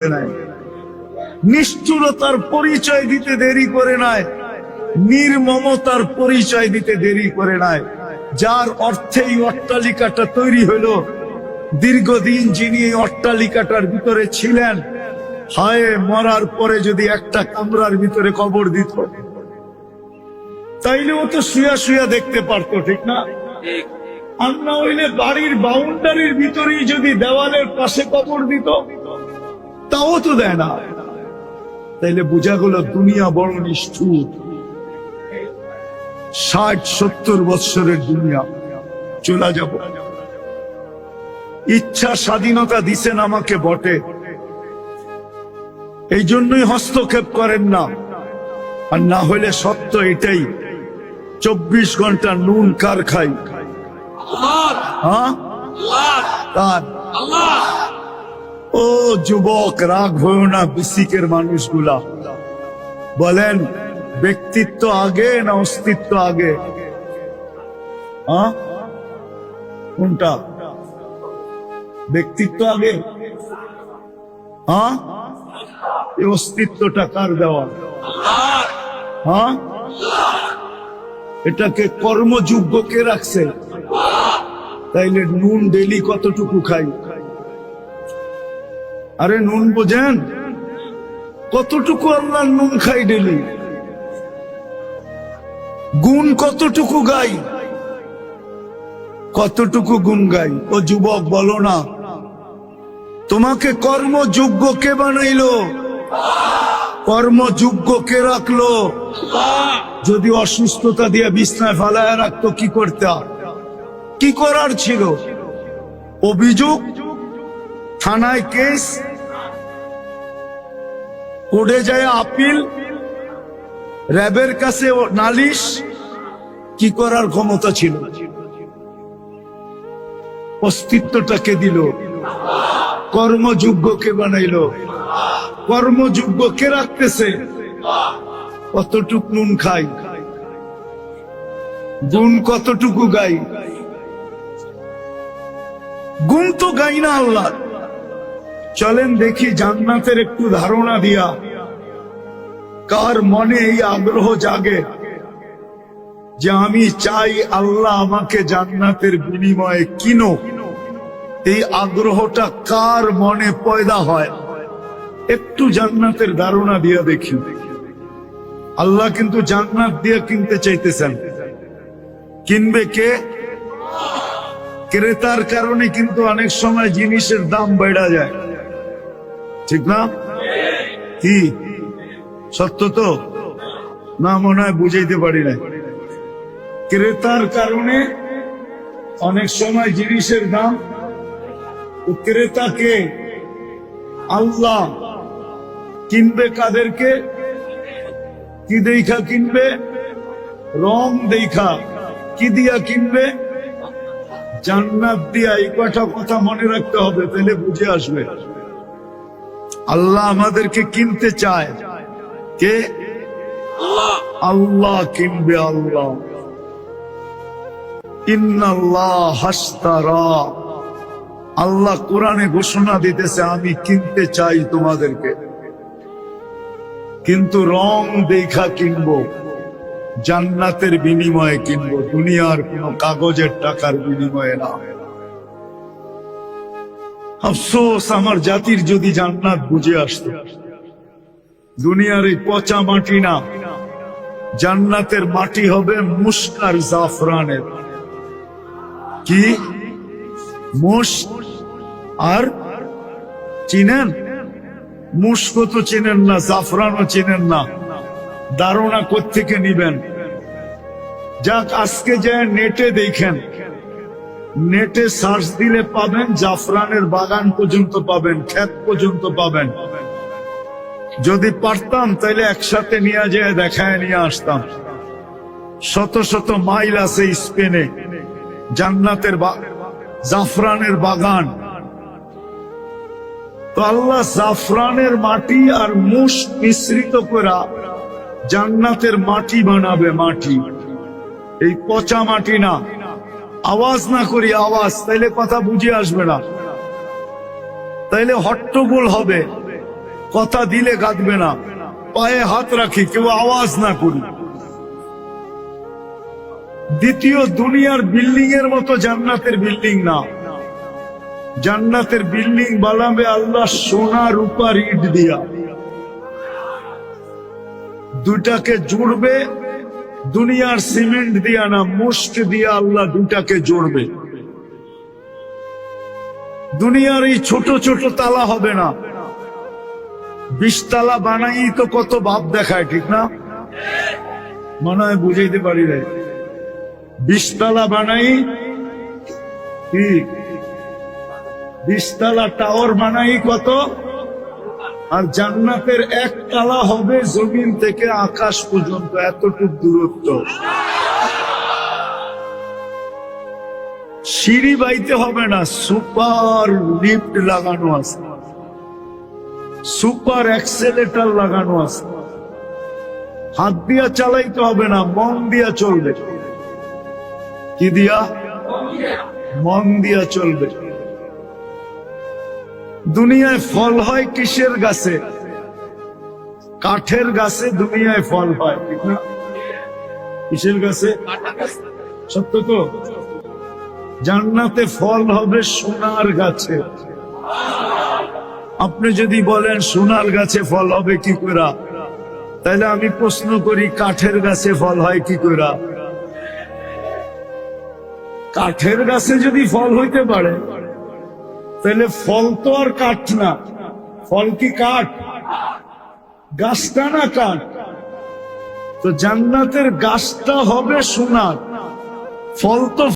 নাই, নিষ্ঠুরতার পরিচয় দিতে দেরি করে নাই, নির্মমতার পরিচয় দিতে দেরি করে নাই। যার অর্থে এই অট্টালিকাটা তৈরি হলো, দীর্ঘদিন যিনি এই অট্টালিকাটার ভিতরে ছিলেন, হায় মরার পরে যদি একটা কামরার ভিতরে কবর দিত, তাইলে ও তো শুয়া শুয়া দেখতে পারতো, ঠিক না? আর না হইলে বাড়ির বাউন্ডারির ভিতরেই যদি দেওয়ালের পাশে কবর দিত, তাও তো দেয় না। তাইলে বোঝা গেল দুনিয়া বড় নিষ্ঠুর। 60-70 বৎসরের দুনিয়া চলে যাব। ইচ্ছা স্বাধীনতা দিছেন আমাকে বটে, এই জন্যই হস্তক্ষেপ করেন না। আর না হইলে সত্য এটাই, 24 ঘন্টা নুন কার খাই? কার? ও যুবক, রাগ হয়েও না। বিসিকের মানুষগুলা বলেন, ব্যক্তিত্ব আগে না অস্তিত্ব আগে? কোনটা? ব্যক্তিত্ব আগে? এই অস্তিত্বটা কার দেওয়া? এটাকে কর্মযোগ্য কে রাখছে? তাইলে নুন ডেলি কতটুকু খাই? আরে নুন বোঝেন? কতটুকু আল্লাহ নুন খাই ডেলি? গুণ কতটুকু গাই? কতটুকু গুণ গাই? ও যুবক বলো না, তোমাকে কর্মযোগ্য কে বানাইলো? কর্মযোগ্য কে রাখলো? যদি অসুস্থতা দিয়ে বিছনায় ফালায় রাখতো, কি করতে? কি করার ছিল? অভিযোগ, থানায় কেস, কোর্টে যায় আপিল, র্যাবের কাছে নালিশ, কি করার ক্ষমতা ছিল? অস্তিত্বটাকে দিল। কর্মযোগ্যকে বানাইলো। কর্মযোগ্য কে রাখতেছে? কতটুক নুন খাই? গুণ কতটুকু গাই? গুণ তো গাই না আল্লাহ। চলেন দেখি জান্নাতের একটু ধারণা দিয়া কার মনে এই আগ্রহ জাগে যে আমি চাই আল্লাহ আমাকে জান্নাতের বিনিময়ে কিনো। এই আগ্রহটা কার মনে পয়দা হয়? একটু জান্নাতের ধারণা দিয়া দেখি। আল্লাহ কিন্তু জান্নাত দিয়ে কিনতে চাইতেছেন। কিনবে কে? ক্রেতার কারণে কিন্তু অনেক সময় জিনিসের দাম বেড়ে যায়, ঠিক না? কি সত্য তো না? মনে হয় বুঝাইতে পারি না। ক্রেতার কারণে অনেক সময় জিনিসের দাম। ক্রেতাকে আল্লাহ কিনবে কাদেরকে? কি দেখা কিনবে? রং দেখা। কি দিয়া কিনবে? জান্নাত দিয়া। এই কয়টা কথা মনে রাখতে হবে, তাহলে বুঝে আসবে। আল্লাহ আমাদেরকে কিনতে চায়। কে? আল্লাহ কিনবে। আল্লাহ ইন্নাল্লাহ হাশতারা। আল্লাহ কোরআনে ঘোষণা দিতেছে, আমি কিনতে চাই তোমাদেরকে, কিন্তু রং দেখা কিনবো, জান্নাতের বিনিময়ে কিনবো, দুনিয়ার কোন কাগজের টাকার বিনিময়ে না। আফসোস, আমার জাতির যদি জান্নাত বুঝে আসতো। দুনিয়ার এই পচা মাটি না, জান্নাতের মাটি হবে মুশক আর জাফরানের। কি? মুশক আর চিনেন? মুশক তো চিনেন না, জাফরানও চিনেন না। ধারণা কোত্থেকে নিবেন? যাক, আজকে যে নেটে দেখেন, নেটে সার্চ দিলে পাবেন, জাফরানের বাগান পর্যন্ত পাবেন, ক্ষেত পর্যন্ত পাবেন। যদি পারতাম তাইলে একসাথে নিয়ে যেয়ে দেখায় নিয়ে আসতাম। শত শত মাইল আছে স্পেনে জান্নাতের জাফরানের বাগান। তো আল্লাহ জাফরানের মাটি আর মুশক মিশ্রিত করা জান্নাতের মাটি বানাবে। মাটি, এই পচা মাটি না। আওয়াজ না করি আওয়াজ, তাইলে কথা বুঝে আসবে না, তাইলে হট্টগোল হবে। কথা দিলে কাঁদবে না, পায়ে হাত রাখি, কেউ আওয়াজ না করি। দ্বিতীয়, দুনিয়ার বিল্ডিং এর মতো জান্নাতের বিল্ডিং না। জান্নাতের বিল্ডিং বানাবে আল্লাহ সোনা রূপার ইট দিয়া, দুটাকে জুড়বে দুনিয়ার সিমেন্ট দিয়া না, মুষ্ট দিয়া আল্লাহ দুটাকে জোড়বে। দুনিয়ার এই ছোট ছোট তালা হবে না, 20 তালা বানাই তো কত ভাব দেখায়, ঠিক না? মনে হয় বুঝাইতে পারি রে। 20 তালা বানাই কি, 20 তালা টাওয়ার বানাই কত? আর জান্নাতের 1 তালা হবে জমিন থেকে আকাশ পর্যন্ত, এতটুকু দূরত্ব। সিঁড়ি বাইতে হবে না, সুপার লিফট লাগানো আছে, সুপার অ্যাক্সেলেটর লাগানো আছে। হাত দিয়া চালাইতে হবে না, মন দিয়া চলবে। কি দিয়া? মন দিয়া চলবে। দুনিয়ায় ফল হয় কিসের গাছে? কাঠের গাছে দুনিয়ায় ফল হয়, ঠিক না? কিসের গাছে? সত্য তো। জান্নাতে ফল হবে সোনার গাছে। আপনি যদি বলেন সোনার গাছে ফল হবে কি করে, তাহলে আমি প্রশ্ন করি কাঠের গাছে ফল হয় কি করে? কাঠের গাছে যদি ফল হইতে পারে, তাহলে ফল তো আর কাঠ না। ফল কি কাঠ? গাছটা না কাঠ? তো জান্নাতের গাছটা হবে সোনার, ফল তো